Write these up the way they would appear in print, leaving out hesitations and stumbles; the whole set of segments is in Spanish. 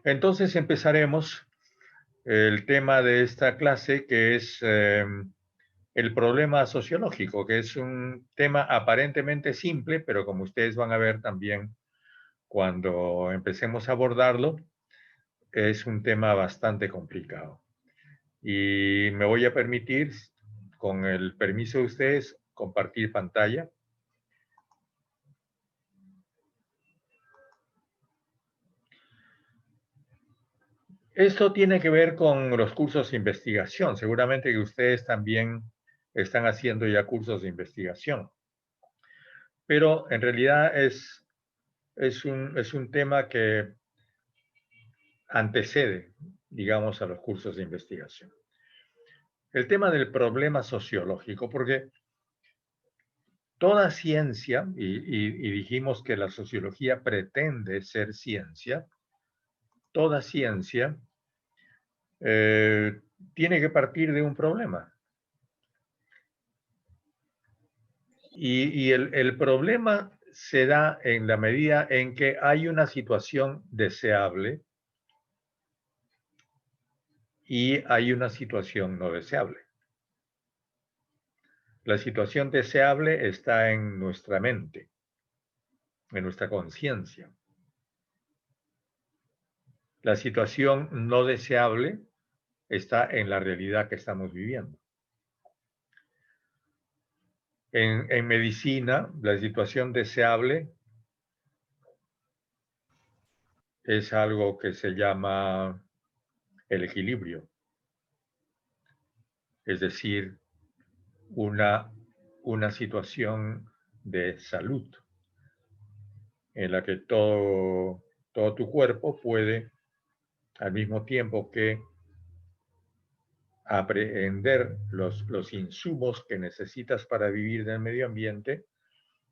Entonces empezaremos el tema de esta clase, que es el problema sociológico, que es un tema aparentemente simple, pero como ustedes van a ver también cuando empecemos a abordarlo, es un tema bastante complicado. Y me voy a permitir, con el permiso de ustedes, compartir pantalla. Esto tiene que ver con los cursos de investigación. Seguramente que ustedes también están haciendo ya cursos de investigación. Pero en realidad es un tema que antecede, digamos, a los cursos de investigación. El tema del problema sociológico, porque toda ciencia, y dijimos que la sociología pretende ser ciencia, toda ciencia tiene que partir de un problema. Y el problema se da en la medida en que hay una situación deseable y hay una situación no deseable. La situación deseable está en nuestra mente, en nuestra conciencia. La situación no deseable está en la realidad que estamos viviendo. En medicina, la situación deseable es algo que se llama el equilibrio, es decir, una situación de salud en la que todo tu cuerpo puede, al mismo tiempo que aprehender los insumos que necesitas para vivir en el medio ambiente,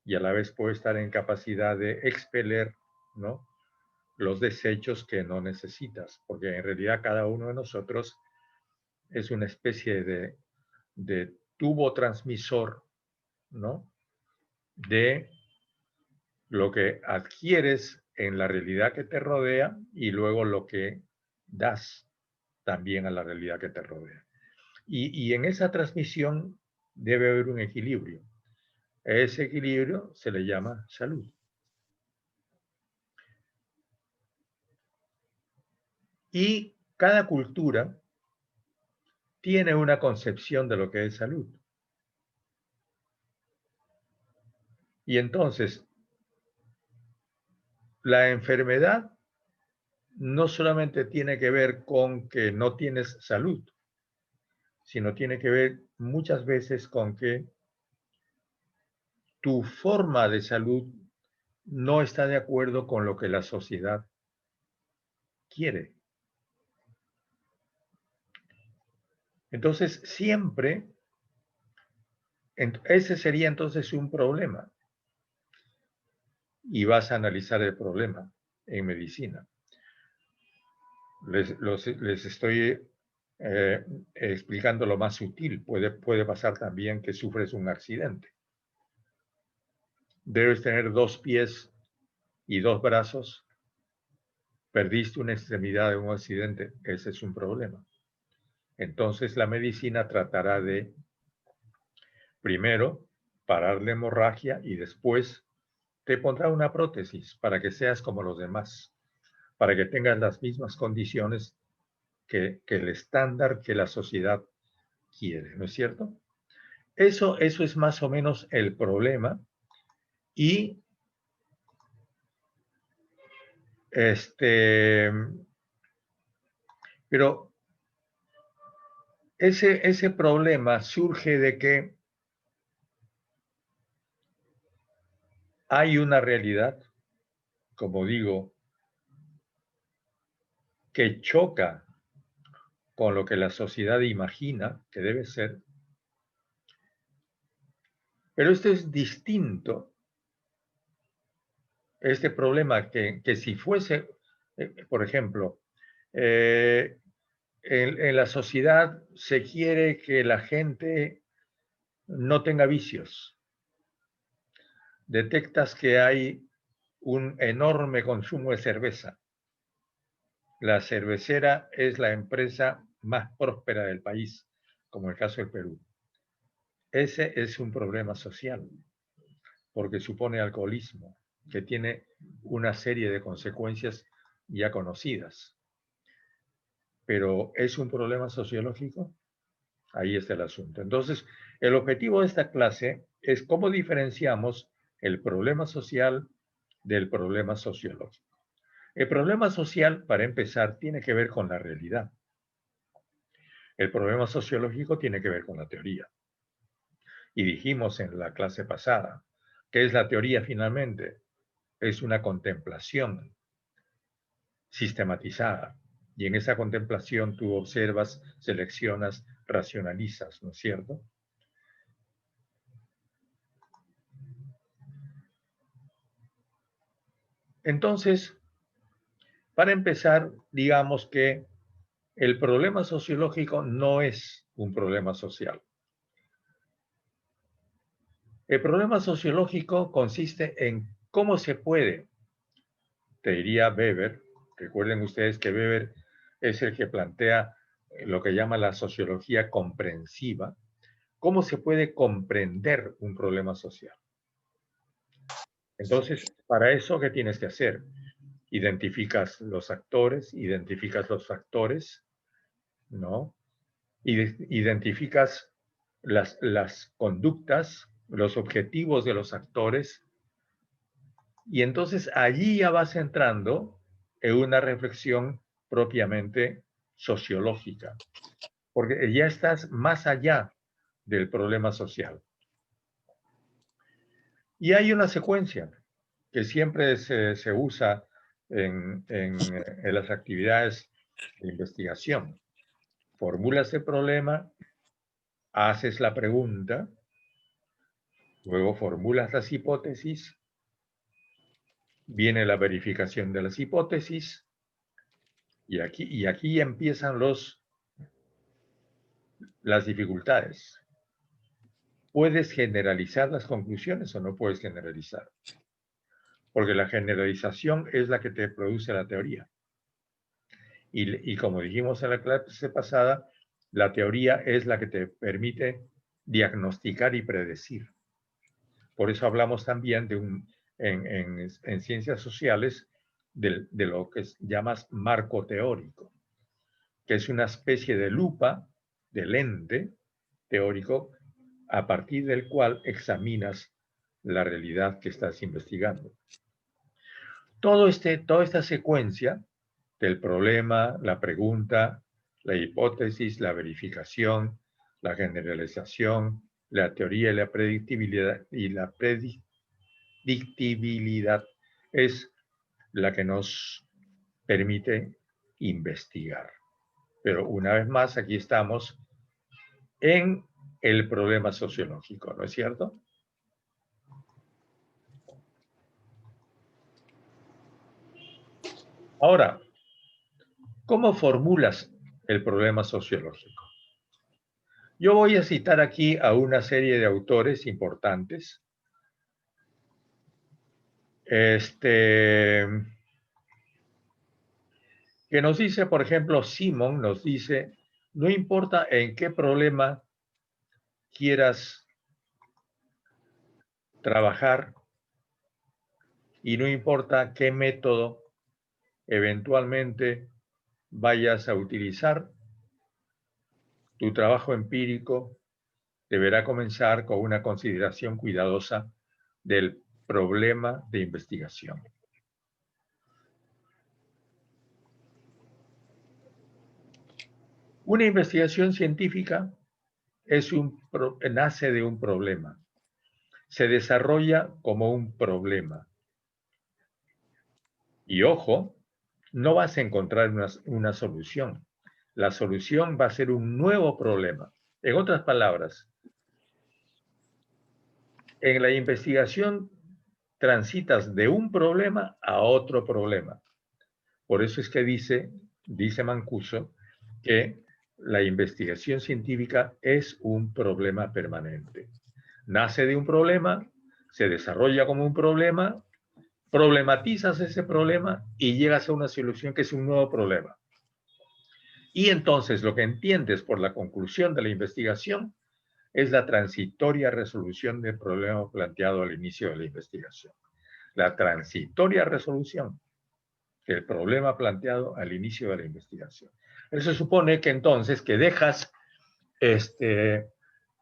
y a la vez puede estar en capacidad de expeler, ¿no?, los desechos que no necesitas, porque en realidad cada uno de nosotros es una especie de tubo transmisor, ¿no?, de lo que adquieres en la realidad que te rodea y luego lo que das también a la realidad que te rodea. Y en esa transmisión debe haber un equilibrio. Ese equilibrio se le llama salud. Y cada cultura tiene una concepción de lo que es salud. Y entonces, la enfermedad no solamente tiene que ver con que no tienes salud, sino tiene que ver muchas veces con que tu forma de salud no está de acuerdo con lo que la sociedad quiere. Entonces, siempre, ese sería entonces un problema. Y vas a analizar el problema en medicina. Les estoy explicando lo más sutil. Puede pasar también que sufres un accidente. Debes tener 2 pies y 2 brazos. Perdiste una extremidad en un accidente. Ese es un problema. Entonces la medicina tratará de, primero, parar la hemorragia y después te pondrá una prótesis para que seas como los demás, para que tengas las mismas condiciones que el estándar que la sociedad quiere, ¿no es cierto? Eso es más o menos el problema. Y pero ese problema surge de que hay una realidad, como digo, que choca con lo que la sociedad imagina que debe ser, pero esto es distinto, este problema que si fuese, por ejemplo, en la sociedad se quiere que la gente no tenga vicios. Detectas que hay un enorme consumo de cerveza. la cervecera es la empresa más próspera del país, como el caso del Perú. Ese es un problema social, porque supone alcoholismo, que tiene una serie de consecuencias ya conocidas. Pero ¿es un problema sociológico? Ahí está el asunto. Entonces, el objetivo de esta clase es cómo diferenciamos el problema social del problema sociológico. El problema social, para empezar, tiene que ver con la realidad. El problema sociológico tiene que ver con la teoría. Y dijimos en la clase pasada, ¿qué es la teoría finalmente? Es una contemplación sistematizada. Y en esa contemplación tú observas, seleccionas, racionalizas, ¿no es cierto? Entonces, para empezar, digamos que el problema sociológico no es un problema social. El problema sociológico consiste en cómo se puede, te diría Weber, recuerden ustedes que Weber es el que plantea lo que llama la sociología comprensiva, cómo se puede comprender un problema social. Entonces, para eso, ¿qué tienes que hacer? Identificas los actores, identificas los factores, ¿no? Identificas las conductas, los objetivos de los actores, y entonces allí ya vas entrando en una reflexión propiamente sociológica, porque ya estás más allá del problema social. Y hay una secuencia que siempre se usa en las actividades de investigación. Formulas el problema, haces la pregunta, luego formulas las hipótesis, viene la verificación de las hipótesis, y aquí empiezan las dificultades. ¿Puedes generalizar las conclusiones o no puedes generalizar? Porque la generalización es la que te produce la teoría. Y como dijimos en la clase pasada, la teoría es la que te permite diagnosticar y predecir. Por eso hablamos también en ciencias sociales de lo que llamas marco teórico, que es una especie de lupa, de lente teórico, a partir del cual examinas la realidad que estás investigando. Toda esta secuencia del problema, la pregunta, la hipótesis, la verificación, la generalización, la teoría y la predictibilidad es la que nos permite investigar. Pero una vez más, aquí estamos en el problema sociológico, ¿no es cierto? Ahora, ¿cómo formulas el problema sociológico? Yo voy a citar aquí a una serie de autores importantes. Que nos dice, por ejemplo, Simon nos dice, no importa en qué problema quieras trabajar y no importa qué método eventualmente vayas a utilizar, tu trabajo empírico deberá comenzar con una consideración cuidadosa del problema de investigación. Una investigación científica nace de un problema, se desarrolla como un problema. Y ojo, no vas a encontrar una solución. La solución va a ser un nuevo problema. En otras palabras, en la investigación transitas de un problema a otro problema. Por eso es que dice Mancuso, que la investigación científica es un problema permanente. Nace de un problema, se desarrolla como un problema problematizas ese problema y llegas a una solución que es un nuevo problema. Y entonces lo que entiendes por la conclusión de la investigación es la transitoria resolución del problema planteado al inicio de la investigación. La transitoria resolución del problema planteado al inicio de la investigación. Eso supone que entonces que dejas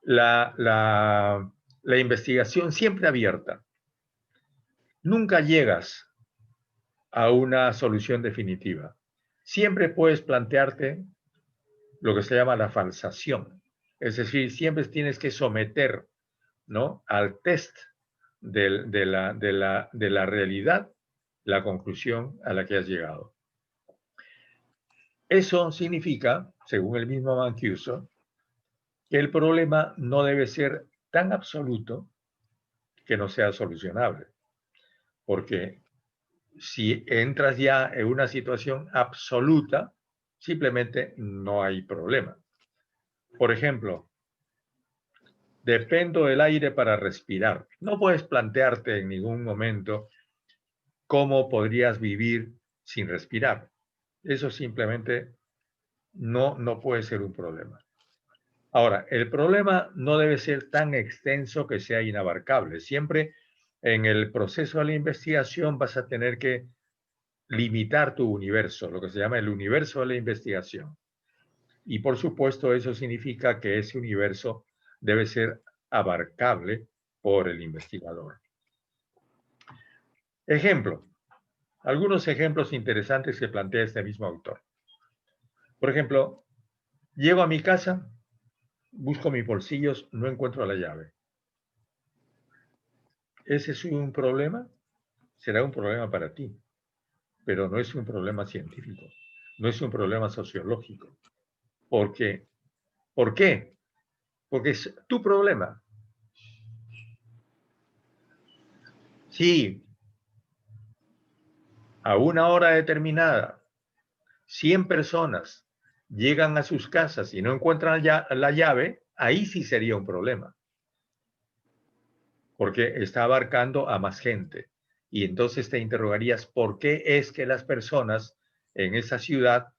la investigación siempre abierta. Nunca llegas a una solución definitiva. Siempre puedes plantearte lo que se llama la falsación. Es decir, siempre tienes que someter, ¿no?, al test de la realidad la conclusión a la que has llegado. Eso significa, según el mismo Mancuso, que el problema no debe ser tan absoluto que no sea solucionable. Porque si entras ya en una situación absoluta, simplemente no hay problema. Por ejemplo, dependo del aire para respirar. No puedes plantearte en ningún momento cómo podrías vivir sin respirar. Eso simplemente no puede ser un problema. Ahora, el problema no debe ser tan extenso que sea inabarcable. Siempre en el proceso de la investigación vas a tener que limitar tu universo, lo que se llama el universo de la investigación. Y por supuesto eso significa que ese universo debe ser abarcable por el investigador. Ejemplo, algunos ejemplos interesantes que plantea este mismo autor. Por ejemplo, llego a mi casa, busco mis bolsillos, no encuentro la llave. ¿Ese es un problema? Será un problema para ti, pero no es un problema científico, no es un problema sociológico. ¿Por qué? ¿Por qué? Porque es tu problema. Si a una hora determinada 100 personas llegan a sus casas y no encuentran la llave, ahí sí sería un problema, porque está abarcando a más gente. Y entonces te interrogarías por qué es que las personas en esa ciudad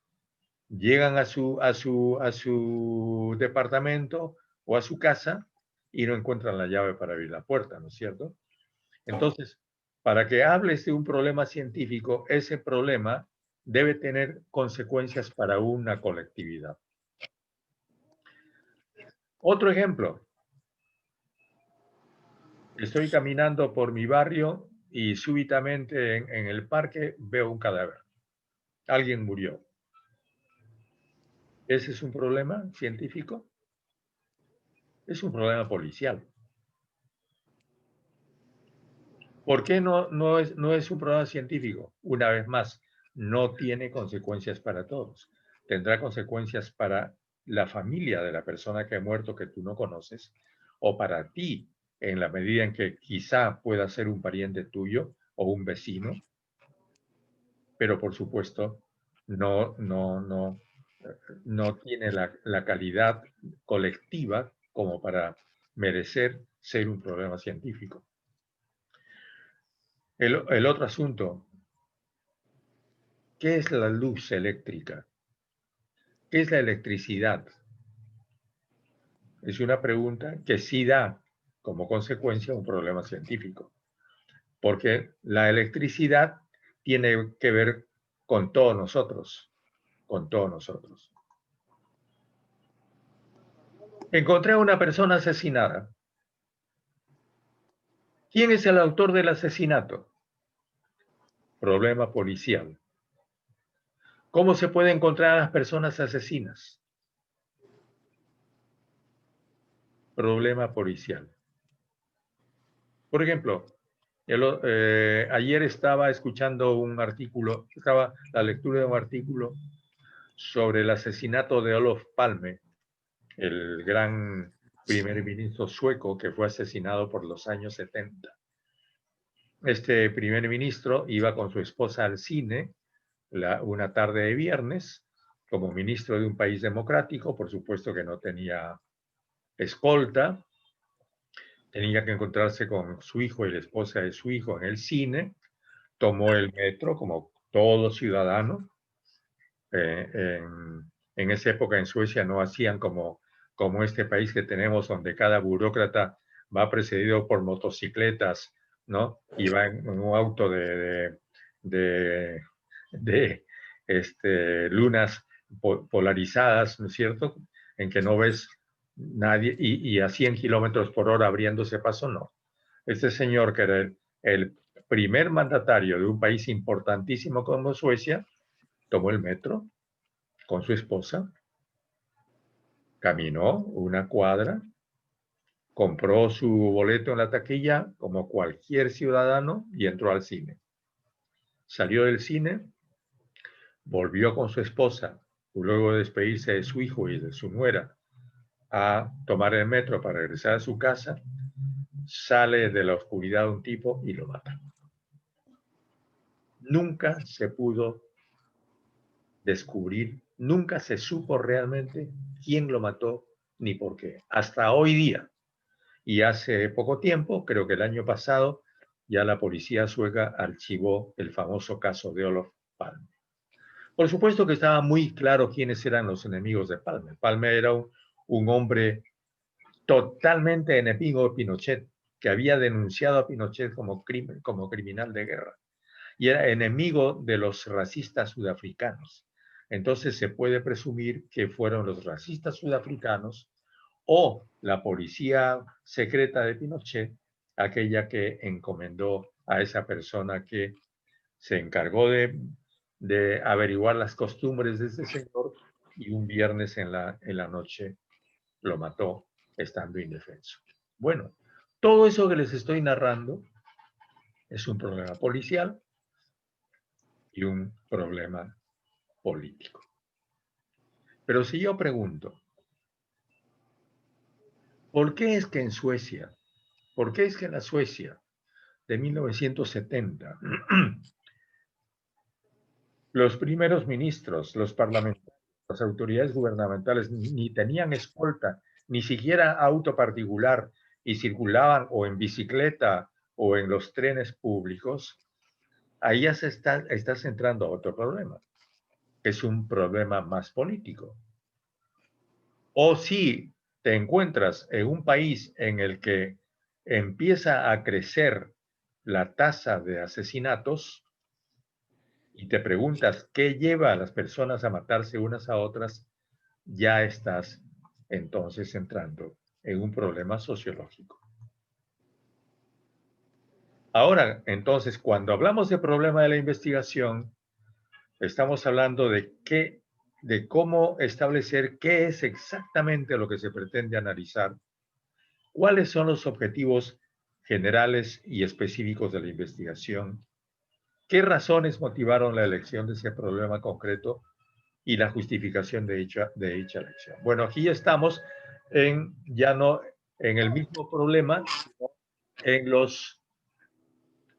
llegan a su departamento o a su casa y no encuentran la llave para abrir la puerta, ¿no es cierto? Entonces, para que hables de un problema científico, ese problema debe tener consecuencias para una colectividad. Otro ejemplo. Estoy caminando por mi barrio y súbitamente en el parque veo un cadáver. Alguien murió. ¿Ese es un problema científico? Es un problema policial. ¿Por qué no es un problema científico? Una vez más, no tiene consecuencias para todos. Tendrá consecuencias para la familia de la persona que ha muerto que tú no conoces, o para ti, en la medida en que quizá pueda ser un pariente tuyo o un vecino, pero por supuesto no tiene la calidad colectiva como para merecer ser un problema científico. El otro asunto, ¿qué es la luz eléctrica? ¿Qué es la electricidad? Es una pregunta que sí da como consecuencia un problema científico, porque la electricidad tiene que ver con todos nosotros, con todos nosotros. Encontré a una persona asesinada. ¿Quién es el autor del asesinato? Problema policial. ¿Cómo se puede encontrar a las personas asesinas? Problema policial. Por ejemplo, ayer estaba escuchando un artículo, estaba la lectura de un artículo sobre el asesinato de Olof Palme, el gran primer ministro sueco que fue asesinado por los años 70. Este primer ministro iba con su esposa al cine una tarde de viernes, como ministro de un país democrático, por supuesto que no tenía escolta, tenía que encontrarse con su hijo y la esposa de su hijo en el cine, tomó el metro como todo ciudadano. En esa época en Suecia no hacían como este país que tenemos, donde cada burócrata va precedido por motocicletas, ¿no? Y va en un auto de lunas polarizadas, ¿no es cierto? En que no ves nadie y a 100 kilómetros por hora abriéndose paso, no. Este señor, que era el primer mandatario de un país importantísimo como Suecia, tomó el metro con su esposa, caminó una cuadra, compró su boleto en la taquilla como cualquier ciudadano y entró al cine. Salió del cine, volvió con su esposa, luego de despedirse de su hijo y de su nuera, a tomar el metro para regresar a su casa. Sale de la oscuridad un tipo y lo mata. Nunca se pudo descubrir, nunca se supo realmente quién lo mató ni por qué, hasta hoy día. Y hace poco tiempo, creo que el año pasado, ya la policía sueca archivó el famoso caso de Olof Palme. Por supuesto que estaba muy claro quiénes eran los enemigos de Palme. Palme era un hombre totalmente enemigo de Pinochet, que había denunciado a Pinochet como criminal de guerra, y era enemigo de los racistas sudafricanos. Entonces se puede presumir que fueron los racistas sudafricanos o la policía secreta de Pinochet aquella que encomendó a esa persona que se encargó de averiguar las costumbres de ese señor, y un viernes en la noche lo mató estando indefenso. Bueno, todo eso que les estoy narrando es un problema policial y un problema político. Pero si yo pregunto, ¿por qué es que en Suecia, por qué es que en la Suecia de 1970, los primeros ministros, los parlamentarios, las autoridades gubernamentales ni tenían escolta, ni siquiera auto particular, y circulaban o en bicicleta o en los trenes públicos? Ahí ya estás entrando a otro problema, que es un problema más político. O si te encuentras en un país en el que empieza a crecer la tasa de asesinatos y te preguntas qué lleva a las personas a matarse unas a otras, ya estás entonces entrando en un problema sociológico. Ahora, entonces, cuando hablamos de problema de la investigación, estamos hablando de cómo establecer qué es exactamente lo que se pretende analizar, cuáles son los objetivos generales y específicos de la investigación, qué razones motivaron la elección de ese problema concreto y la justificación de dicha elección. Bueno, aquí ya estamos ya no en el mismo problema, sino en los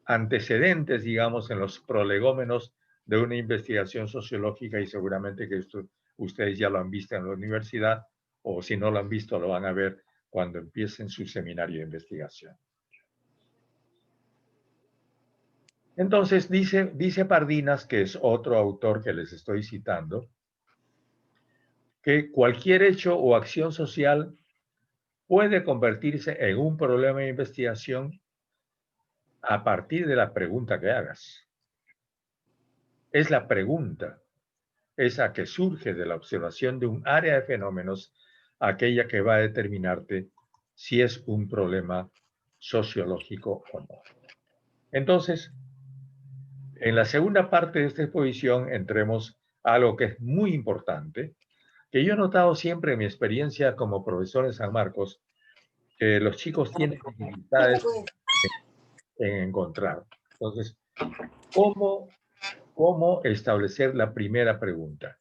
antecedentes, digamos, en los prolegómenos de una investigación sociológica, y seguramente que esto ustedes ya lo han visto en la universidad, o si no lo han visto, lo van a ver cuando empiecen su seminario de investigación. Entonces, dice Pardinas, que es otro autor que les estoy citando, que cualquier hecho o acción social puede convertirse en un problema de investigación a partir de la pregunta que hagas. Es la pregunta, esa que surge de la observación de un área de fenómenos, aquella que va a determinarte si es un problema sociológico o no. Entonces, en la segunda parte de esta exposición entremos a algo que es muy importante, que yo he notado siempre en mi experiencia como profesor en San Marcos, que los chicos tienen dificultades en encontrar. Entonces, ¿cómo establecer la primera pregunta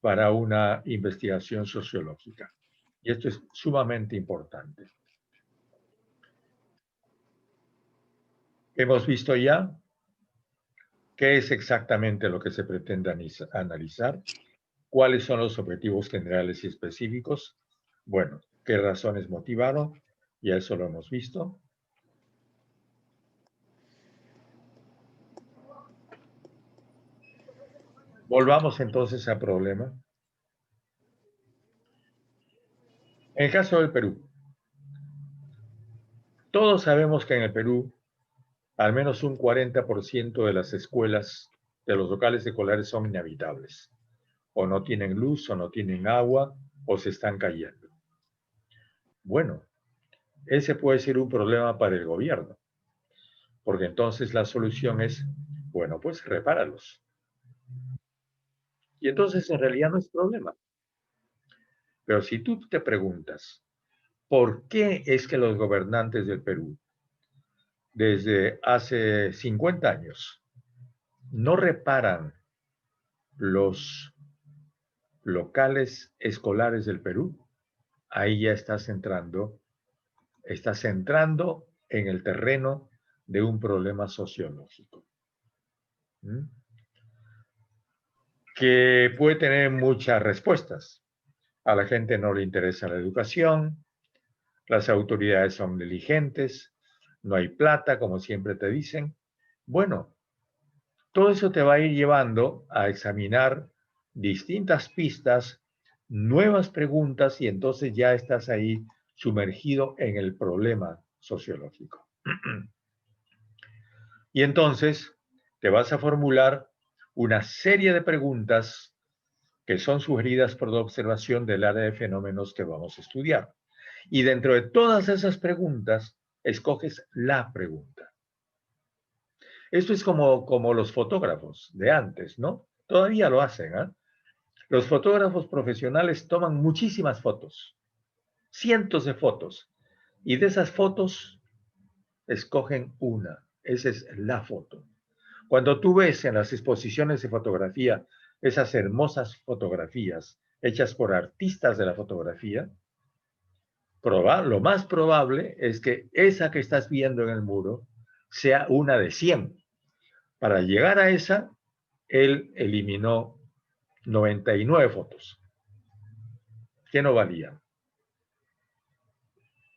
para una investigación sociológica? Y esto es sumamente importante. Hemos visto ya qué es exactamente lo que se pretende analizar, cuáles son los objetivos generales y específicos, bueno, qué razones motivaron, ya eso lo hemos visto. Volvamos entonces al problema. En el caso del Perú, todos sabemos que en el Perú al menos un 40% de las escuelas, de los locales escolares son inhabitables. O no tienen luz, o no tienen agua, o se están cayendo. Bueno, ese puede ser un problema para el gobierno, porque entonces la solución es, bueno, pues repáralos. Y entonces en realidad no es problema. Pero si tú te preguntas, ¿por qué es que los gobernantes del Perú, desde hace 50 años, no reparan los locales escolares del Perú? Ahí ya estás entrando en el terreno de un problema sociológico. ¿Mm? Que puede tener muchas respuestas. A la gente no le interesa la educación, las autoridades son negligentes, no hay plata, como siempre te dicen. Bueno, todo eso te va a ir llevando a examinar distintas pistas, nuevas preguntas, y entonces ya estás ahí sumergido en el problema sociológico. Y entonces te vas a formular una serie de preguntas que son sugeridas por la observación del área de fenómenos que vamos a estudiar. Y dentro de todas esas preguntas, escoges la pregunta. Esto es como los fotógrafos de antes, ¿no? Todavía lo hacen, ¿eh? Los fotógrafos profesionales toman muchísimas fotos, cientos de fotos, y de esas fotos escogen una. Esa es la foto. Cuando tú ves en las exposiciones de fotografía esas hermosas fotografías hechas por artistas de la fotografía, lo más probable es que esa que estás viendo en el muro sea una de 100. Para llegar a esa, él eliminó 99 fotos que no valían.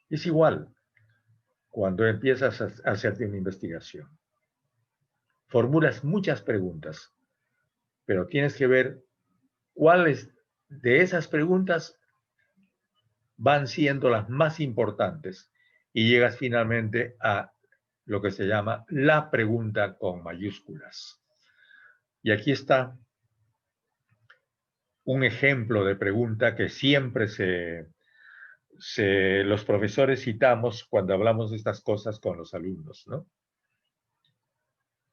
Es igual cuando empiezas a hacerte una investigación. Formulas muchas preguntas, pero tienes que ver cuáles de esas preguntas van siendo las más importantes y llegas finalmente a lo que se llama la pregunta con mayúsculas. Y aquí está un ejemplo de pregunta que siempre los profesores citamos cuando hablamos de estas cosas con los alumnos, ¿no?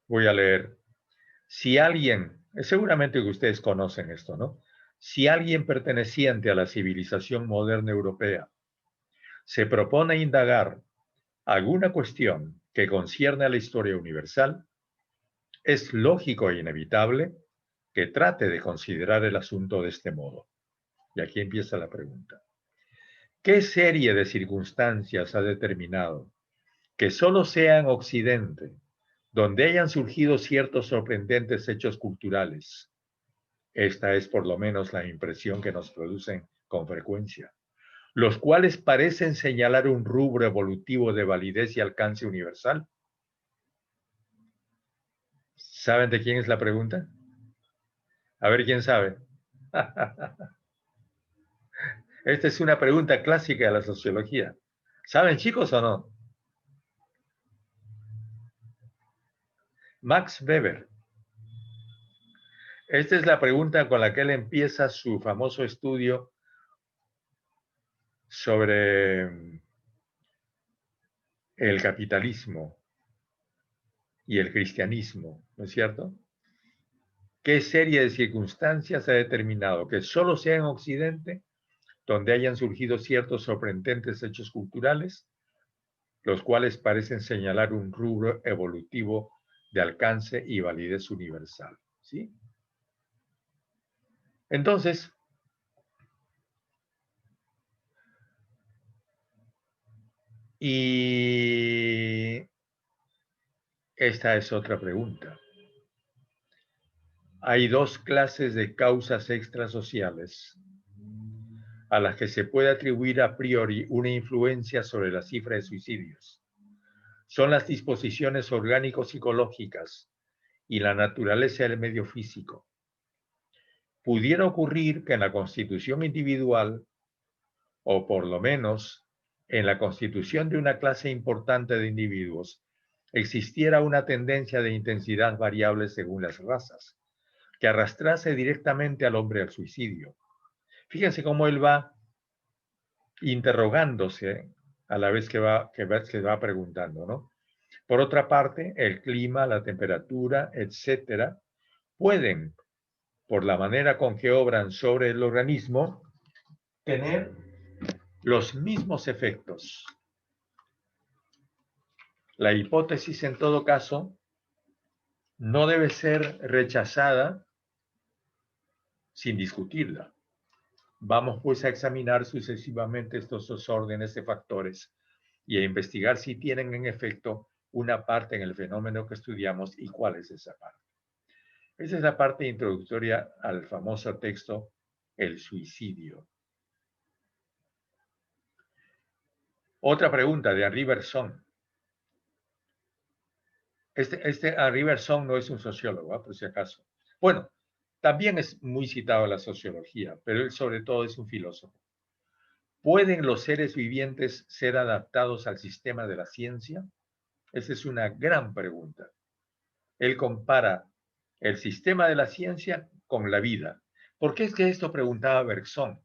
Voy a leer. Si alguien, seguramente que ustedes conocen esto, ¿no? Si alguien perteneciente a la civilización moderna europea se propone indagar alguna cuestión que concierne a la historia universal, es lógico e inevitable que trate de considerar el asunto de este modo. Y aquí empieza la pregunta. ¿Qué serie de circunstancias ha determinado que solo sea en Occidente, donde hayan surgido ciertos sorprendentes hechos culturales? Esta es por lo menos la impresión que nos producen con frecuencia, los cuales parecen señalar un rubro evolutivo de validez y alcance universal. ¿Saben de quién es la pregunta? A ver quién sabe. Esta es una pregunta clásica de la sociología. ¿Saben, chicos, o no? Max Weber. Esta es la pregunta con la que él empieza su famoso estudio sobre el capitalismo y el cristianismo, ¿no es cierto? ¿Qué serie de circunstancias ha determinado que solo sea en Occidente donde hayan surgido ciertos sorprendentes hechos culturales, los cuales parecen señalar un rubro evolutivo de alcance y validez universal? ¿Sí? Entonces, y esta es otra pregunta. Hay dos clases de causas extrasociales a las que se puede atribuir a priori una influencia sobre la cifra de suicidios. Son las disposiciones orgánico-psicológicas y la naturaleza del medio físico. pudiera ocurrir que en la constitución individual, o por lo menos en la constitución de una clase importante de individuos, existiera una tendencia de intensidad variable según las razas, que arrastrase directamente al hombre al suicidio. Fíjense cómo él va interrogándose a la vez que va preguntando, ¿no? Por otra parte, el clima, la temperatura, etcétera, pueden, por la manera con que obran sobre el organismo, tener los mismos efectos. La hipótesis, en todo caso, no debe ser rechazada sin discutirla. Vamos pues a examinar sucesivamente estos dos órdenes de factores y a investigar si tienen en efecto una parte en el fenómeno que estudiamos y cuál es esa parte. Esa es la parte introductoria al famoso texto El suicidio. Otra pregunta de Henri Bergson. Henri Bergson no es un sociólogo, por si acaso. Bueno, también es muy citado en la sociología, pero él sobre todo es un filósofo. ¿Pueden los seres vivientes ser adaptados al sistema de la ciencia? Esa es una gran pregunta. Él compara el sistema de la ciencia con la vida. ¿Por qué es que esto preguntaba Bergson?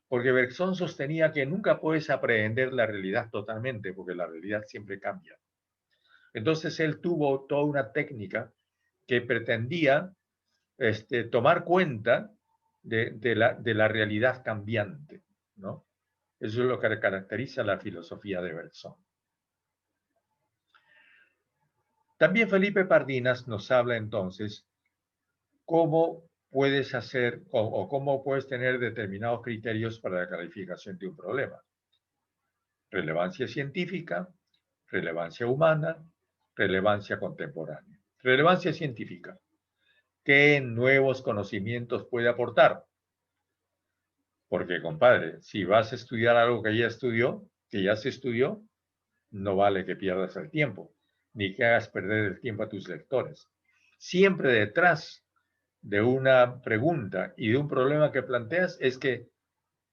Porque Bergson sostenía que nunca puedes aprehender la realidad totalmente, porque la realidad siempre cambia. Entonces él tuvo toda una técnica que pretendía tomar cuenta de la realidad cambiante, ¿no? Eso es lo que caracteriza la filosofía de Bergson. También Felipe Pardinas nos habla entonces cómo puedes hacer o cómo puedes tener determinados criterios para la calificación de un problema. Relevancia científica, relevancia humana, relevancia contemporánea. Relevancia científica. ¿Qué nuevos conocimientos puede aportar? Porque, compadre, si vas a estudiar algo que ya se estudió, no vale que pierdas el tiempo, ni que hagas perder el tiempo a tus lectores. Siempre detrás de una pregunta y de un problema que planteas es que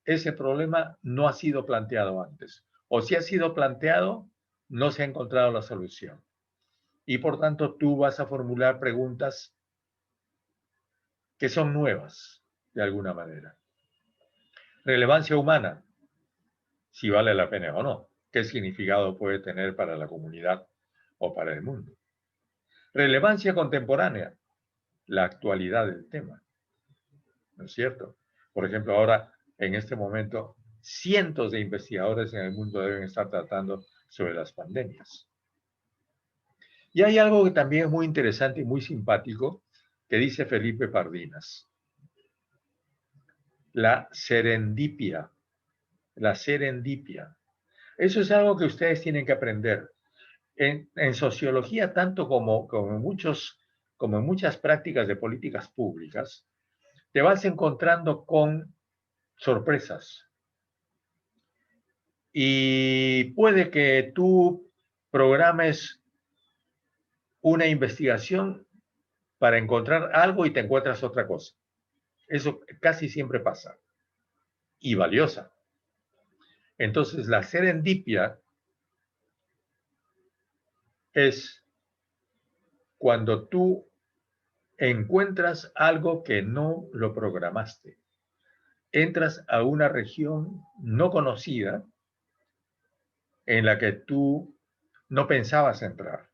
ese problema no ha sido planteado antes. O si ha sido planteado, no se ha encontrado la solución. Y por tanto, tú vas a formular preguntas que son nuevas, de alguna manera. Relevancia humana, si vale la pena o no. ¿Qué significado puede tener para la comunidad o para el mundo? Relevancia contemporánea, la actualidad del tema. ¿No es cierto? Por ejemplo, ahora, en este momento, cientos de investigadores en el mundo deben estar tratando sobre las pandemias. Y hay algo que también es muy interesante y muy simpático que dice Felipe Pardinas. La serendipia. La serendipia. Eso es algo que ustedes tienen que aprender. En sociología, tanto como en muchas prácticas de políticas públicas, te vas encontrando con sorpresas. Y puede que tú programes una investigación para encontrar algo y te encuentras otra cosa. Eso casi siempre pasa. Y valiosa. Entonces, la serendipia es cuando tú encuentras algo que no lo programaste. Entras a una región no conocida en la que tú no pensabas entrar.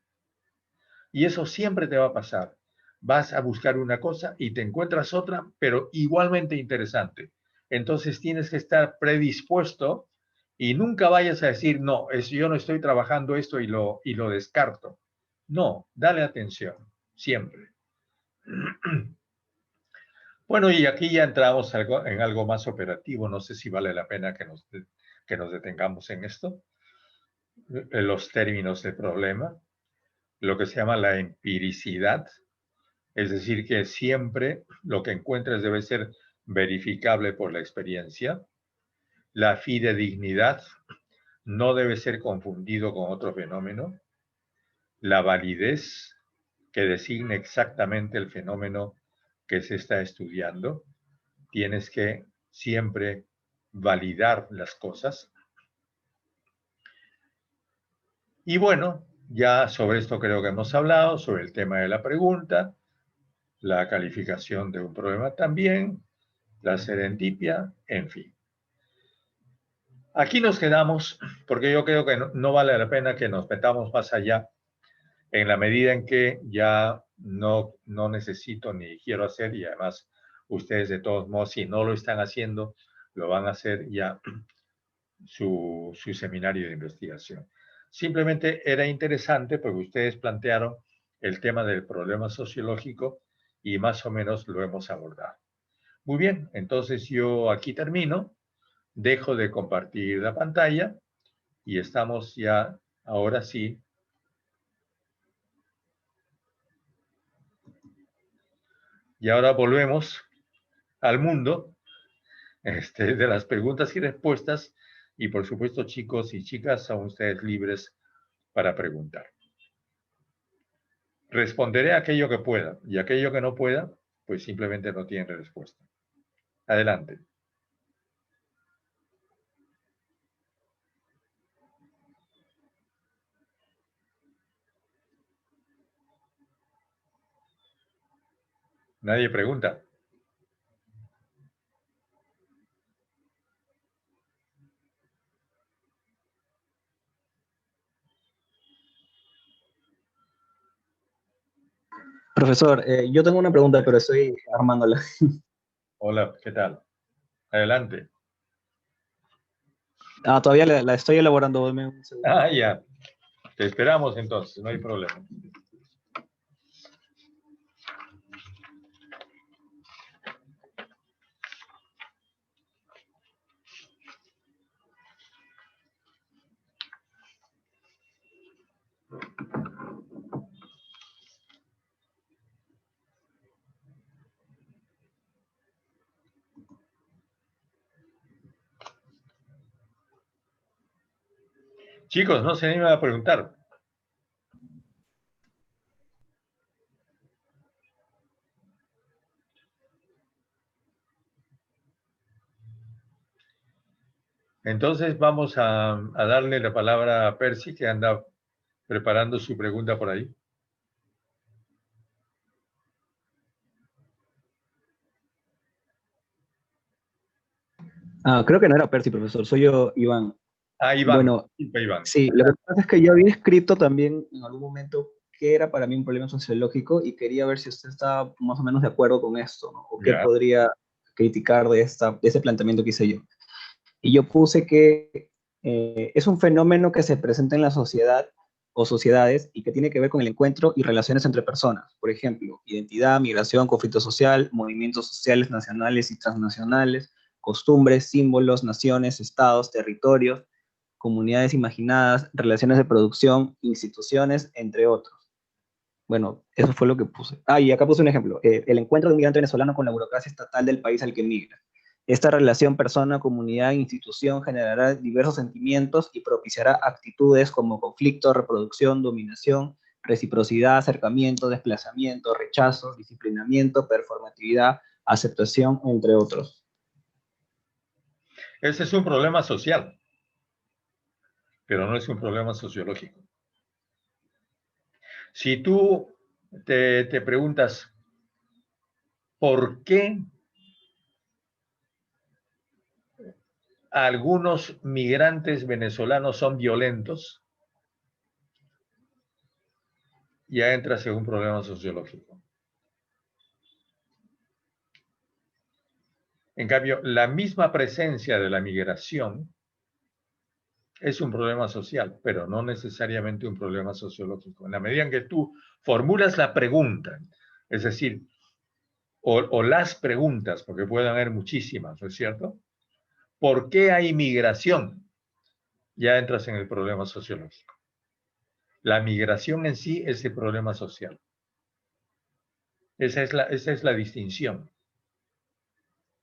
Y eso siempre te va a pasar. Vas a buscar una cosa y te encuentras otra, pero igualmente interesante. Entonces tienes que estar predispuesto y nunca vayas a decir, no, yo no estoy trabajando esto y lo descarto. No, dale atención, siempre. Bueno, y aquí ya entramos en algo más operativo. No sé si vale la pena que nos detengamos en esto. En los términos del problema, lo que se llama la empiricidad, es decir, que siempre lo que encuentres debe ser verificable por la experiencia. La fidedignidad no debe ser confundido con otro fenómeno. La validez, que designe exactamente el fenómeno que se está estudiando. tienes que siempre validar las cosas. Y bueno, ya sobre esto creo que hemos hablado, sobre el tema de la pregunta, la calificación de un problema también, la serendipia, en fin. Aquí nos quedamos porque yo creo que no vale la pena que nos metamos más allá en la medida en que ya no necesito ni quiero hacer, y además ustedes de todos modos, si no lo están haciendo, lo van a hacer ya su seminario de investigación. Simplemente era interesante porque ustedes plantearon el tema del problema sociológico y más o menos lo hemos abordado. Muy bien, entonces yo aquí termino, dejo de compartir la pantalla y estamos ya, ahora sí. Y ahora volvemos al mundo de las preguntas y respuestas. Y por supuesto, chicos y chicas, son ustedes libres para preguntar. Responderé aquello que pueda y aquello que no pueda, pues simplemente no tiene respuesta. Adelante. Nadie pregunta. Profesor, yo tengo una pregunta, pero estoy armándola. Hola, ¿qué tal? Adelante. Todavía la estoy elaborando, dame un segundo. Ya. Te esperamos entonces, no hay problema. Chicos, no se animan a preguntar. Entonces vamos a darle la palabra a Percy, que anda preparando su pregunta por ahí. Creo que no era Percy, profesor, soy yo, Iván. Iván. Bueno, Iván. sí, lo que pasa es que yo había escrito también en algún momento que era para mí un problema sociológico y quería ver si usted está más o menos de acuerdo con esto, ¿no? O qué Ya. podría criticar de ese planteamiento que hice yo. Y yo puse que es un fenómeno que se presenta en la sociedad o sociedades y que tiene que ver con el encuentro y relaciones entre personas. Por ejemplo, identidad, migración, conflicto social, movimientos sociales nacionales y transnacionales, costumbres, símbolos, naciones, estados, territorios, comunidades imaginadas, relaciones de producción, instituciones, entre otros. Bueno, eso fue lo que puse. Y acá puse un ejemplo. El encuentro de un migrante venezolano con la burocracia estatal del país al que migra. Esta relación persona, comunidad, institución generará diversos sentimientos y propiciará actitudes como conflicto, reproducción, dominación, reciprocidad, acercamiento, desplazamiento, rechazo, disciplinamiento, performatividad, aceptación, entre otros. Ese es un problema social, pero no es un problema sociológico. Si tú te preguntas, ¿por qué algunos migrantes venezolanos son violentos? Ya entras en un problema sociológico. En cambio, la misma presencia de la migración es un problema social, pero no necesariamente un problema sociológico. En la medida en que tú formulas la pregunta, es decir, o las preguntas, porque pueden haber muchísimas, ¿no es cierto? ¿Por qué hay migración? Ya entras en el problema sociológico. La migración en sí es el problema social. Esa es la distinción.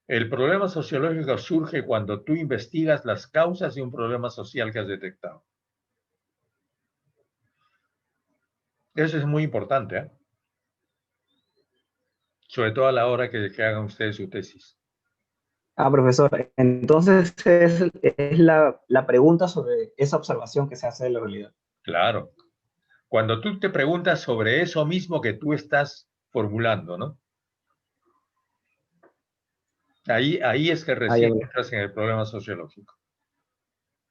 El problema sociológico surge cuando tú investigas las causas de un problema social que has detectado. Eso es muy importante, sobre todo a la hora que hagan ustedes su tesis. Ah, profesor, entonces es la pregunta sobre esa observación que se hace de la realidad. Claro. Cuando tú te preguntas sobre eso mismo que tú estás formulando, ¿no? Ahí es que Ah, ya, recién entras en el problema sociológico.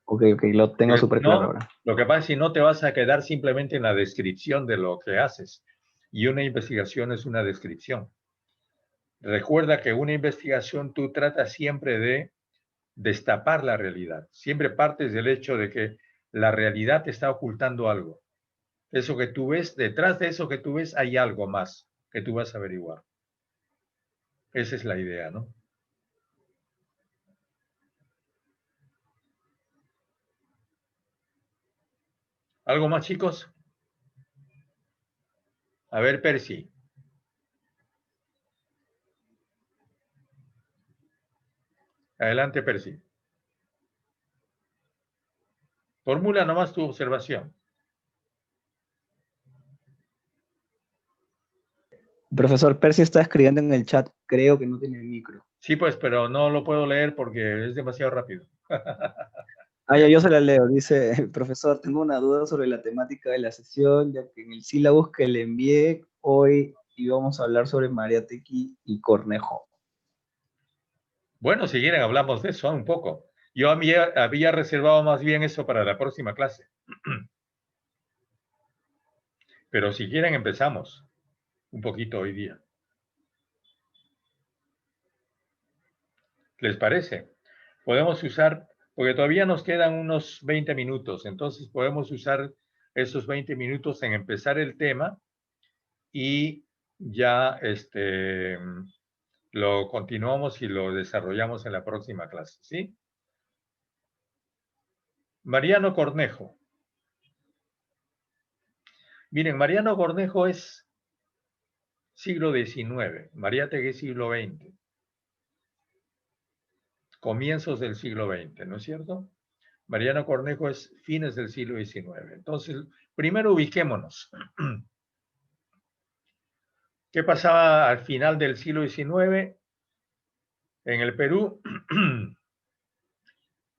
ok, ok, lo tengo Porque si súper claro no, ahora. lo que pasa es que si no te vas a quedar simplemente en la descripción de lo que haces. Y una investigación es una descripción. Recuerda que una investigación tú tratas siempre de destapar la realidad. Siempre partes del hecho de que la realidad te está ocultando algo. Eso que tú ves, detrás de eso que tú ves hay algo más que tú vas a averiguar. Esa es la idea, ¿no? ¿Algo más, chicos? A ver, Percy. Adelante, Percy. Formula nomás tu observación. Profesor Percy está escribiendo en el chat, creo que no tiene micro. Sí, pues, pero no lo puedo leer porque es demasiado rápido. Ah, ya, yo se la leo. Dice, profesor, tengo una duda sobre la temática de la sesión, ya que en el sílabus que le envié hoy íbamos a hablar sobre Mariátegui y Cornejo. Bueno, si quieren hablamos de eso un poco. Yo había reservado más bien eso para la próxima clase. Pero si quieren empezamos un poquito hoy día. ¿Les parece? Podemos usar, porque todavía nos quedan unos 20 minutos, entonces podemos usar esos 20 minutos en empezar el tema y ya lo continuamos y lo desarrollamos en la próxima clase, ¿sí? Mariano Cornejo. Miren, Mariano Cornejo es siglo XIX, Mariátegui siglo XX, comienzos del siglo XX, ¿no es cierto? Mariano Cornejo es fines del siglo XIX. Entonces, primero ubiquémonos. ¿Qué pasaba al final del siglo XIX? En el Perú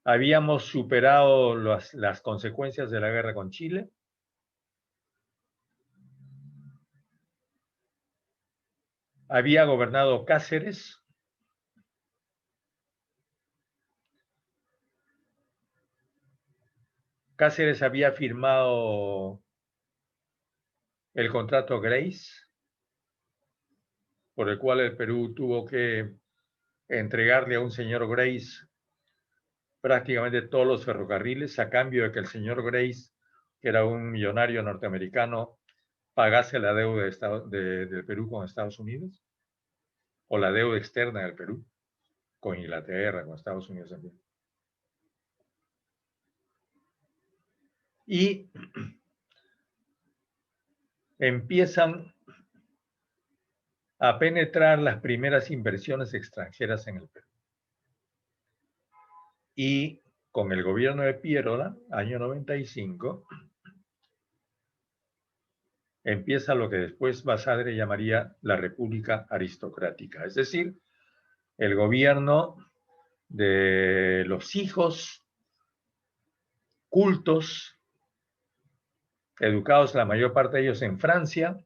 habíamos superado las consecuencias de la guerra con Chile. Había gobernado Cáceres. Cáceres había firmado el contrato Grace, por el cual el Perú tuvo que entregarle a un señor Grace prácticamente todos los ferrocarriles a cambio de que el señor Grace, que era un millonario norteamericano, pagase la deuda del Perú con Estados Unidos o la deuda externa del Perú con Inglaterra, con Estados Unidos también. Y empiezan a penetrar las primeras inversiones extranjeras en el Perú. Y con el gobierno de Piérola, año 95, empieza lo que después Basadre llamaría la República Aristocrática, es decir, el gobierno de los hijos cultos, educados la mayor parte de ellos en Francia,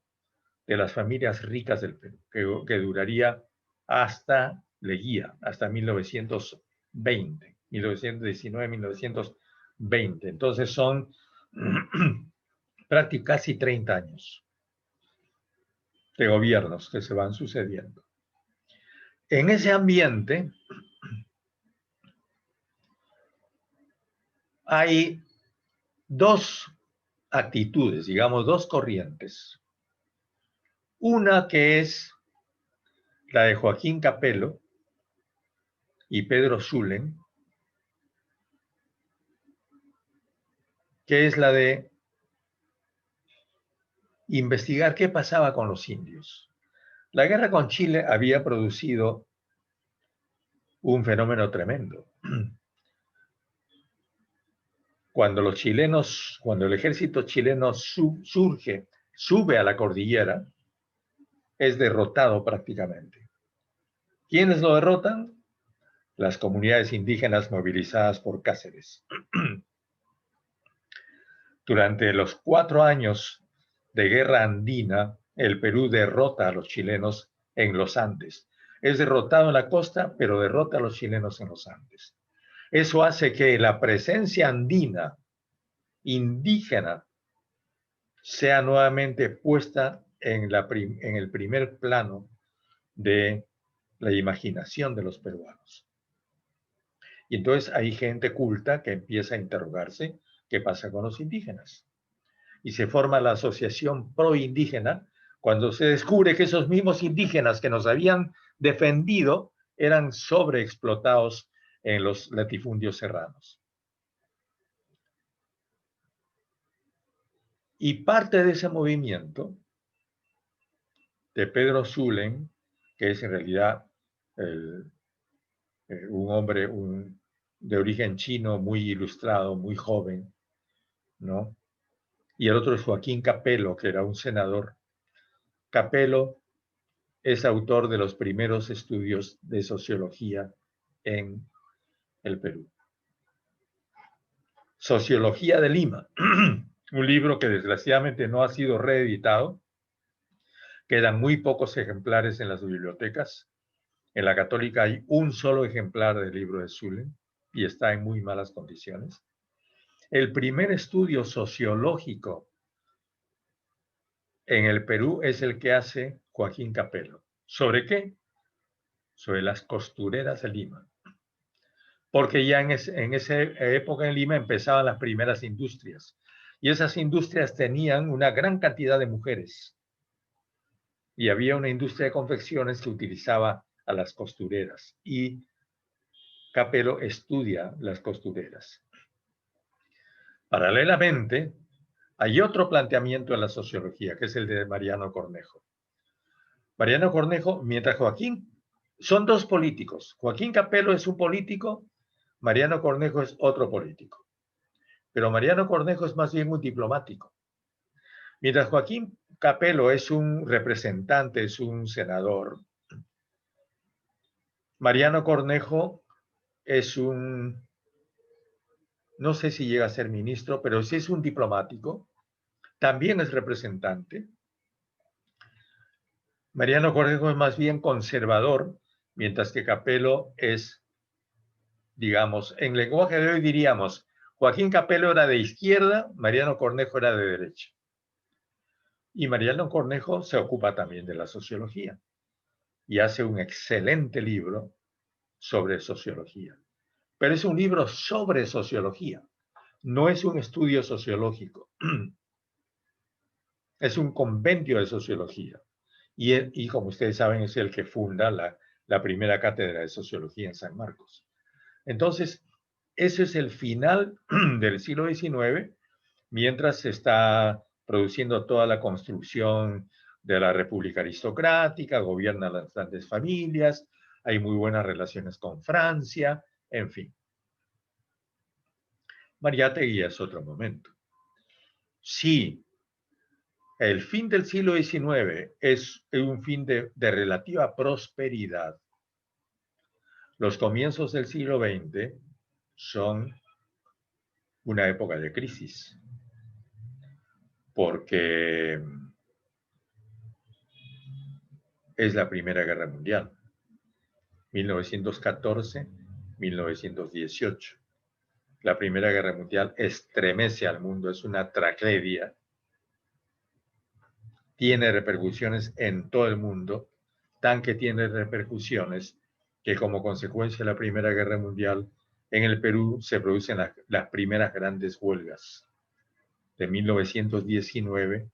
de las familias ricas del Perú, que duraría hasta Leguía, hasta 1920, 1919, 1920. Entonces son prácticamente casi 30 años de gobiernos que se van sucediendo. En ese ambiente hay dos actitudes, digamos, dos corrientes. Una que es la de Joaquín Capello y Pedro Zulem, que es la de investigar qué pasaba con los indios. La guerra con Chile había producido un fenómeno tremendo. Cuando el ejército chileno sube a la cordillera, es derrotado prácticamente. ¿Quiénes lo derrotan? las comunidades indígenas movilizadas por Cáceres. Durante los 4 años de guerra andina, el Perú derrota a los chilenos en los Andes. Es derrotado en la costa, pero derrota a los chilenos en los Andes. Eso hace que la presencia andina, indígena, sea nuevamente puesta en el primer plano de la imaginación de los peruanos. Y entonces hay gente culta que empieza a interrogarse qué pasa con los indígenas. Y se forma la Asociación Pro-Indígena cuando se descubre que esos mismos indígenas que nos habían defendido eran sobreexplotados en los latifundios serranos. Y parte de ese movimiento de Pedro Zulem, que es en realidad un hombre de origen chino muy ilustrado, muy joven, ¿no? Y el otro es Joaquín Capello, que era un senador. Capello es autor de los primeros estudios de sociología en el Perú. Sociología de Lima, un libro que desgraciadamente no ha sido reeditado. Quedan muy pocos ejemplares en las bibliotecas. En la Católica hay un solo ejemplar del libro de Zulem y está en muy malas condiciones. El primer estudio sociológico en el Perú es el que hace Joaquín Capello. ¿Sobre qué? Sobre las costureras de Lima. Porque ya en esa época en Lima empezaban las primeras industrias. Y esas industrias tenían una gran cantidad de mujeres. Y había una industria de confecciones que utilizaba a las costureras. Y Capello estudia las costureras. Paralelamente, hay otro planteamiento en la sociología, que es el de Mariano Cornejo. Mariano Cornejo, mientras son dos políticos. Joaquín Capello es un político, Mariano Cornejo es otro político. Pero Mariano Cornejo es más bien un diplomático. Mientras Joaquín Capello es un representante, es un senador, Mariano Cornejo es no sé si llega a ser ministro, pero sí es un diplomático, también es representante. Mariano Cornejo es más bien conservador, mientras que Capello es, digamos, en lenguaje de hoy diríamos, Joaquín Capello era de izquierda, Mariano Cornejo era de derecha. Y Mariano Cornejo se ocupa también de la sociología y hace un excelente libro sobre sociología. Pero es un libro sobre sociología, no es un estudio sociológico. Es un compendio de sociología. Y como ustedes saben, es el que funda la primera cátedra de sociología en San Marcos. Entonces, ese es el final del siglo XIX, mientras se está produciendo toda la construcción de la república aristocrática, gobiernan las grandes familias, hay muy buenas relaciones con Francia, en fin. Mariátegui es otro momento. Sí, el fin del siglo XIX es un fin de relativa prosperidad. Los comienzos del siglo XX son una época de crisis, porque es la Primera Guerra Mundial, 1914-1918. La Primera Guerra Mundial estremece al mundo, es una tragedia, tiene repercusiones en todo el mundo, tan que tiene repercusiones que como consecuencia de la Primera Guerra Mundial, en el Perú se producen las primeras grandes huelgas de 1919,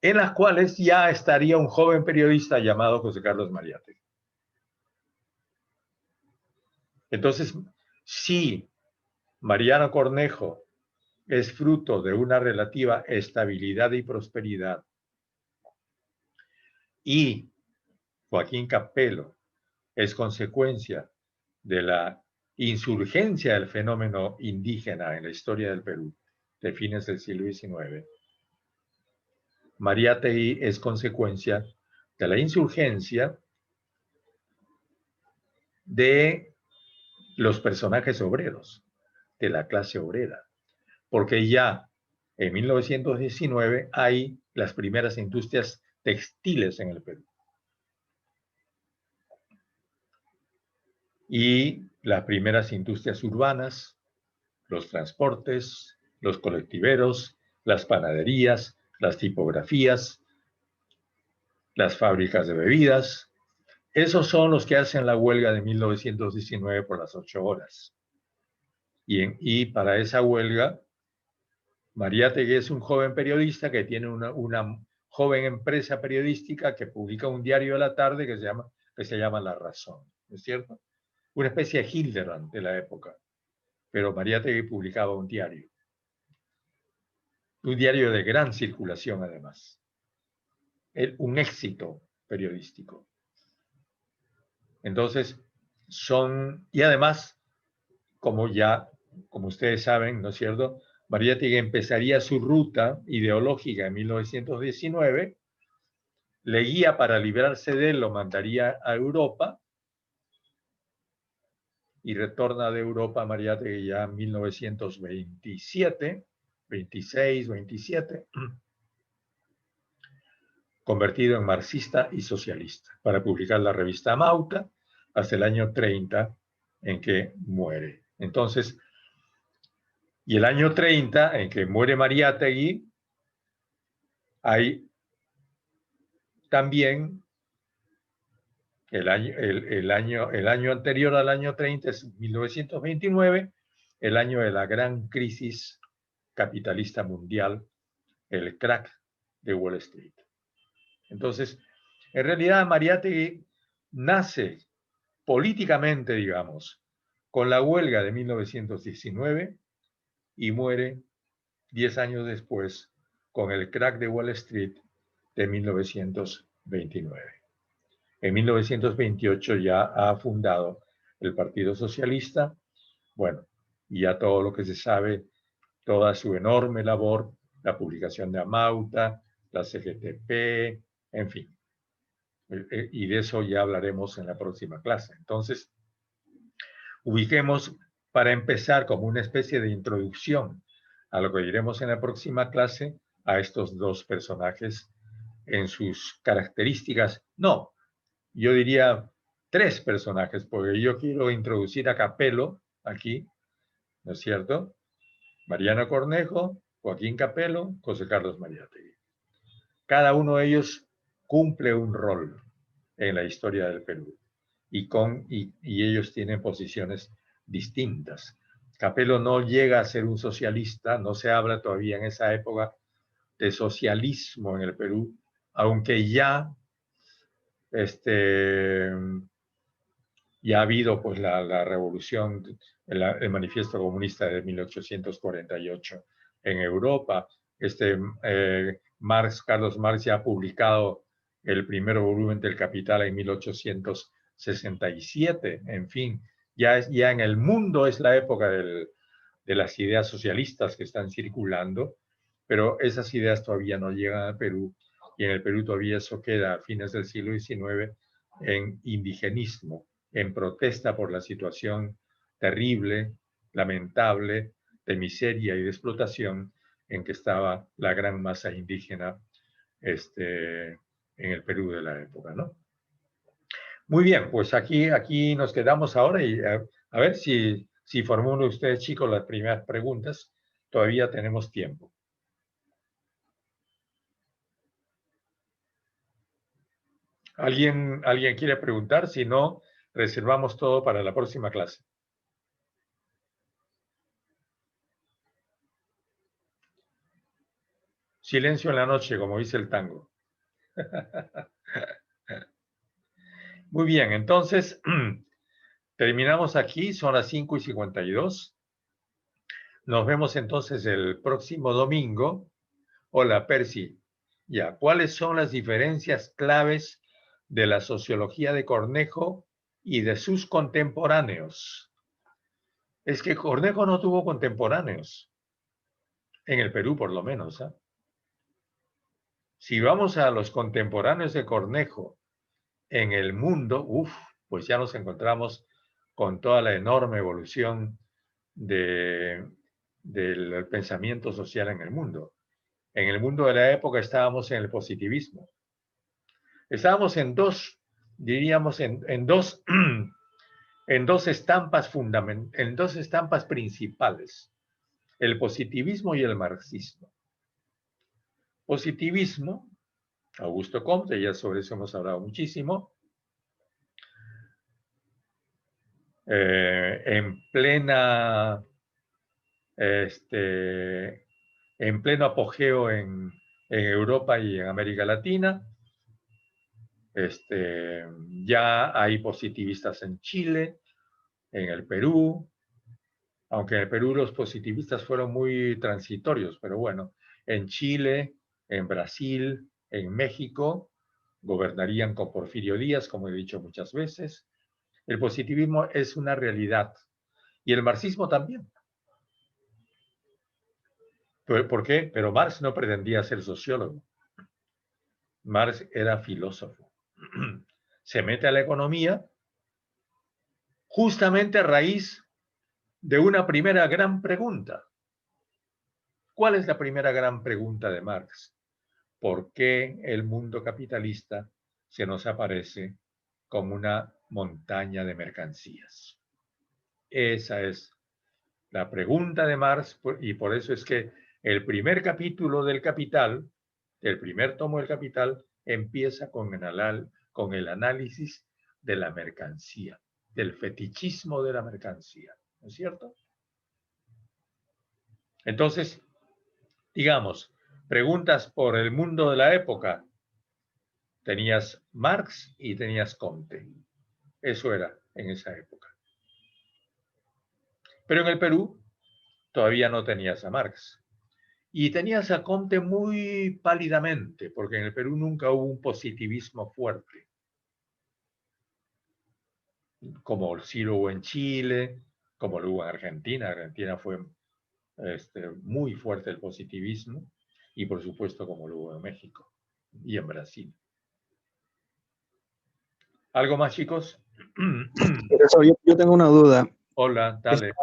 en las cuales ya estaría un joven periodista llamado José Carlos Mariátegui. Entonces, sí, Mariano Cornejo es fruto de una relativa estabilidad y prosperidad, y Joaquín Capello es consecuencia de la insurgencia del fenómeno indígena en la historia del Perú de fines del siglo XIX. Mariátegui es consecuencia de la insurgencia de los personajes obreros de la clase obrera, porque ya en 1919 hay las primeras industrias textiles en el Perú. Y las primeras industrias urbanas, los transportes, los colectiveros, las panaderías, las tipografías, las fábricas de bebidas. Esos son los que hacen la huelga de 1919 por las 8 horas. Y para esa huelga, Mariátegui es un joven periodista que tiene una joven empresa periodística que publica un diario de la tarde que se llama La Razón, ¿no es cierto? Una especie de Hildebrand de la época, pero Mariátegui publicaba un diario de gran circulación además, un éxito periodístico. Entonces, y además, como ustedes saben, ¿no es cierto?, Mariátegui empezaría su ruta ideológica en 1919, Leguía, para librarse de él, lo mandaría a Europa, y retorna de Europa Mariátegui ya en 1927, 26, 27, convertido en marxista y socialista, para publicar la revista Mauta hasta el año 30, en que muere. Entonces, y el año 30, en que muere Mariátegui, hay también el año anterior al año 30, es 1929, el año de la gran crisis capitalista mundial, el crack de Wall Street. Entonces, en realidad Mariátegui nace políticamente, digamos, con la huelga de 1919 y muere 10 años después con el crack de Wall Street de 1929. En 1928 ya ha fundado el Partido Socialista, bueno, y ya todo lo que se sabe, toda su enorme labor, la publicación de Amauta, la CGTP, en fin. Y de eso ya hablaremos en la próxima clase. Entonces, ubiquemos, para empezar, como una especie de introducción a lo que diremos en la próxima clase, a estos dos personajes en sus características. No, yo diría 3 personajes, porque yo quiero introducir a Capello aquí, ¿no es cierto? Mariano Cornejo, Joaquín Capello, José Carlos Mariátegui. Cada uno de ellos cumple un rol en la historia del Perú y ellos tienen posiciones distintas. Capello no llega a ser un socialista, no se habla todavía en esa época de socialismo en el Perú, aunque ya ha habido pues la revolución, el manifiesto comunista de 1848 en Europa. Carlos Marx ya ha publicado el primer volumen del Capital en 1867. En fin, ya en el mundo es la época de las ideas socialistas que están circulando, pero esas ideas todavía no llegan al Perú, y en el Perú todavía eso queda a fines del siglo XIX en indigenismo, en protesta por la situación terrible, lamentable, de miseria y de explotación en que estaba la gran masa indígena en el Perú de la época, ¿no? Muy bien, pues aquí nos quedamos ahora y a ver si formulan ustedes, chicos, las primeras preguntas. Todavía tenemos tiempo. ¿Alguien quiere preguntar? Si no, reservamos todo para la próxima clase. Silencio en la noche, como dice el tango. Muy bien, entonces terminamos aquí, son las 5:52. Nos vemos entonces el próximo domingo. Hola, Percy. Ya, ¿cuáles son las diferencias claves de la sociología de Cornejo y de sus contemporáneos? Es que Cornejo no tuvo contemporáneos, en el Perú por lo menos, ¿eh? Si vamos a los contemporáneos de Cornejo en el mundo, pues ya nos encontramos con toda la enorme evolución del pensamiento social en el mundo. En el mundo de la época estábamos en el positivismo. Estábamos en dos, diríamos, en dos, en dos estampas en dos estampas principales, el positivismo y el marxismo. Positivismo, Augusto Comte, ya sobre eso hemos hablado muchísimo, en pleno apogeo en Europa y en América Latina. Ya hay positivistas en Chile, en el Perú, aunque en el Perú los positivistas fueron muy transitorios, pero bueno, en Chile, en Brasil, en México, gobernarían con Porfirio Díaz, como he dicho muchas veces. El positivismo es una realidad y el marxismo también. ¿Por qué? Pero Marx no pretendía ser sociólogo. Marx era filósofo. Se mete a la economía justamente a raíz de una primera gran pregunta. ¿Cuál es la primera gran pregunta de Marx? ¿Por qué el mundo capitalista se nos aparece como una montaña de mercancías? Esa es la pregunta de Marx, y por eso es que el primer capítulo del Capital, el primer tomo del Capital, empieza con el análisis de la mercancía, del fetichismo de la mercancía, ¿no es cierto? Entonces, digamos, preguntas por el mundo de la época. Tenías Marx y tenías Comte. Eso era en esa época. Pero en el Perú todavía no tenías a Marx. Y tenías a Comte muy pálidamente, porque en el Perú nunca hubo un positivismo fuerte, como sí lo hubo en Chile, como lo hubo en Argentina. Argentina fue muy fuerte el positivismo, y por supuesto como lo hubo en México y en Brasil. ¿Algo más, chicos? Profesor, yo tengo una duda. Hola, dale.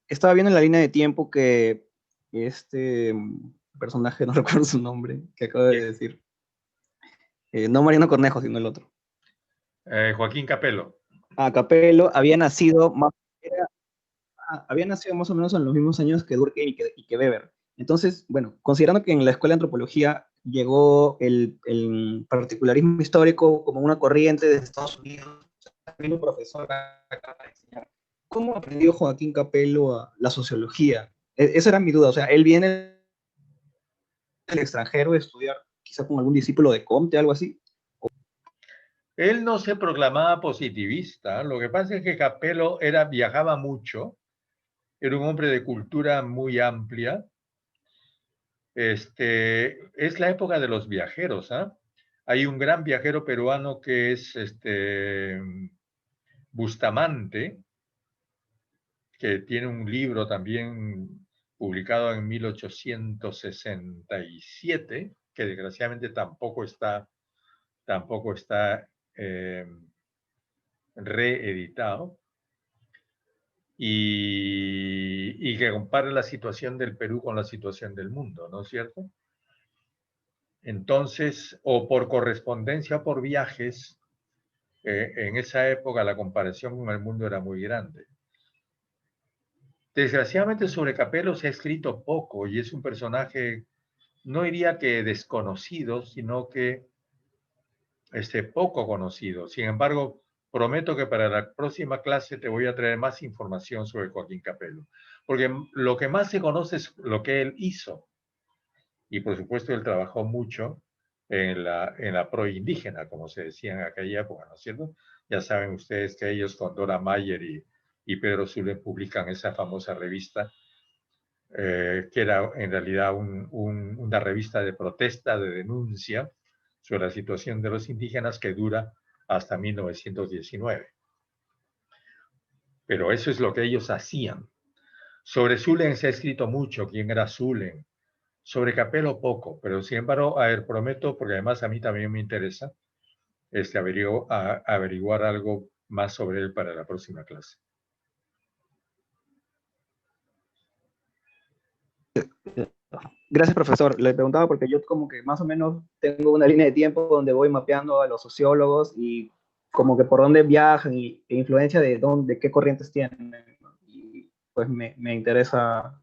Estaba viendo en la línea de tiempo que este personaje, no recuerdo su nombre, que acabo de decir, no Mariano Cornejo, sino el otro. Joaquín Capello. Capello había nacido más o menos en los mismos años que Durkheim y que Weber. Entonces, bueno, considerando que en la escuela de antropología llegó el particularismo histórico como una corriente de Estados Unidos, vino un profesor acá para enseñar. ¿Cómo aprendió Joaquín Capello la sociología? Esa era mi duda. O sea, él viene del extranjero a estudiar, quizá con algún discípulo de Comte, algo así. Él no se proclamaba positivista. Lo que pasa es que Capello viajaba mucho, era un hombre de cultura muy amplia. Es la época de los viajeros, ¿ah? Hay un gran viajero peruano que es Bustamante, que tiene un libro también publicado en 1867, que desgraciadamente tampoco está reeditado, y que compara la situación del Perú con la situación del mundo, ¿no es cierto? Entonces, o por correspondencia o por viajes, en esa época la comparación con el mundo era muy grande. Desgraciadamente sobre Capello se ha escrito poco y es un personaje, no diría que desconocido, sino que poco conocido. Sin embargo, prometo que para la próxima clase te voy a traer más información sobre Joaquín Capello, porque lo que más se conoce es lo que él hizo. Y por supuesto él trabajó mucho en la pro indígena, como se decía en aquella época, ¿no es cierto? Ya saben ustedes que ellos con Dora Mayer y Pedro Zule publican esa famosa revista, que era en realidad una revista de protesta, de denuncia sobre la situación de los indígenas, que dura hasta 1919. Pero eso es lo que ellos hacían. Sobre Zulen se ha escrito mucho, quién era Zulen. Sobre Capello poco, pero sin embargo, a ver, prometo, porque además a mí también me interesa averiguar algo más sobre él para la próxima clase. Gracias, profesor. Le preguntaba porque yo como que más o menos tengo una línea de tiempo donde voy mapeando a los sociólogos y como que por dónde viajan e influencia de dónde, qué corrientes tienen. Y pues me interesa.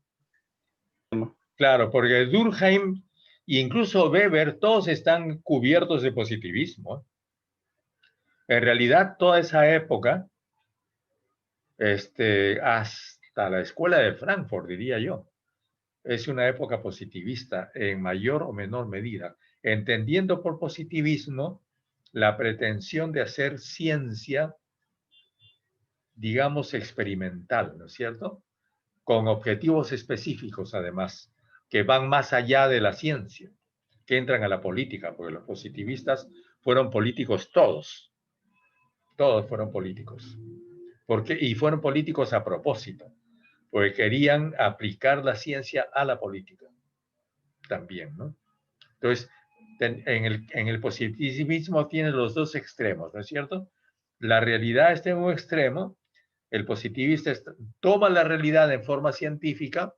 Claro, porque Durkheim e incluso Weber, todos están cubiertos de positivismo. En realidad, toda esa época, hasta la escuela de Frankfurt, diría yo, es una época positivista en mayor o menor medida, entendiendo por positivismo la pretensión de hacer ciencia, digamos, experimental, ¿no es cierto? Con objetivos específicos, además, que van más allá de la ciencia, que entran a la política, porque los positivistas fueron políticos todos fueron políticos, y fueron políticos a propósito, porque querían aplicar la ciencia a la política también, ¿no? Entonces, en el positivismo tiene los dos extremos, ¿no es cierto? La realidad está en un extremo, el positivista toma la realidad en forma científica,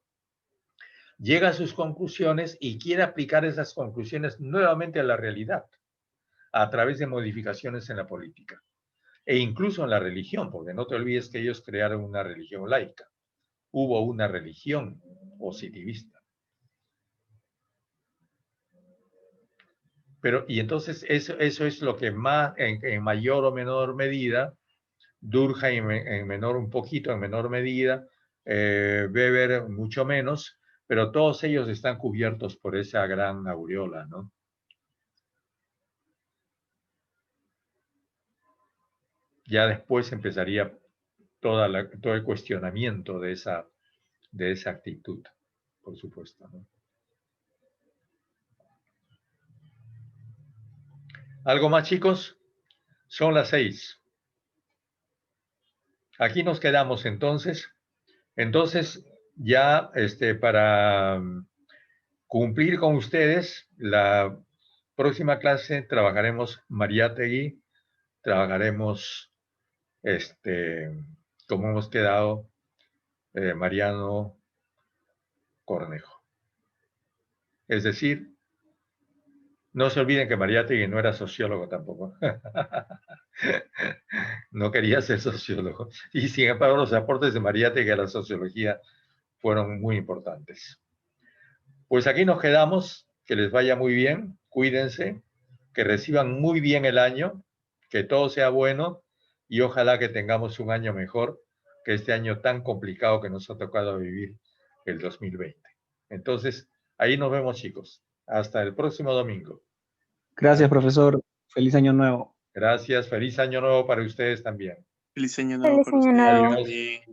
llega a sus conclusiones y quiere aplicar esas conclusiones nuevamente a la realidad, a través de modificaciones en la política, e incluso en la religión, porque no te olvides que ellos crearon una religión laica. Hubo una religión positivista. Y entonces eso es lo que más, en mayor o menor medida, Durkheim en menor medida, Weber mucho menos, pero todos ellos están cubiertos por esa gran aureola, ¿no? Ya después empezaría todo el cuestionamiento de esa actitud, por supuesto, ¿no? ¿Algo más, chicos? Son las 6. Aquí nos quedamos entonces. Entonces, ya para cumplir con ustedes, la próxima clase trabajaremos Mariátegui, trabajaremos, como hemos quedado, Mariano Cornejo. Es decir, no se olviden que Mariátegui no era sociólogo tampoco. No quería ser sociólogo. Y sin embargo, los aportes de Mariátegui a la sociología fueron muy importantes. Pues aquí nos quedamos. Que les vaya muy bien. Cuídense. Que reciban muy bien el año. Que todo sea bueno. Y ojalá que tengamos un año mejor que este año tan complicado que nos ha tocado vivir el 2020. Entonces, ahí nos vemos, chicos. Hasta el próximo domingo. Gracias, profesor. Feliz año nuevo. Gracias. Feliz año nuevo para ustedes también. Feliz año nuevo para ustedes. Adiós.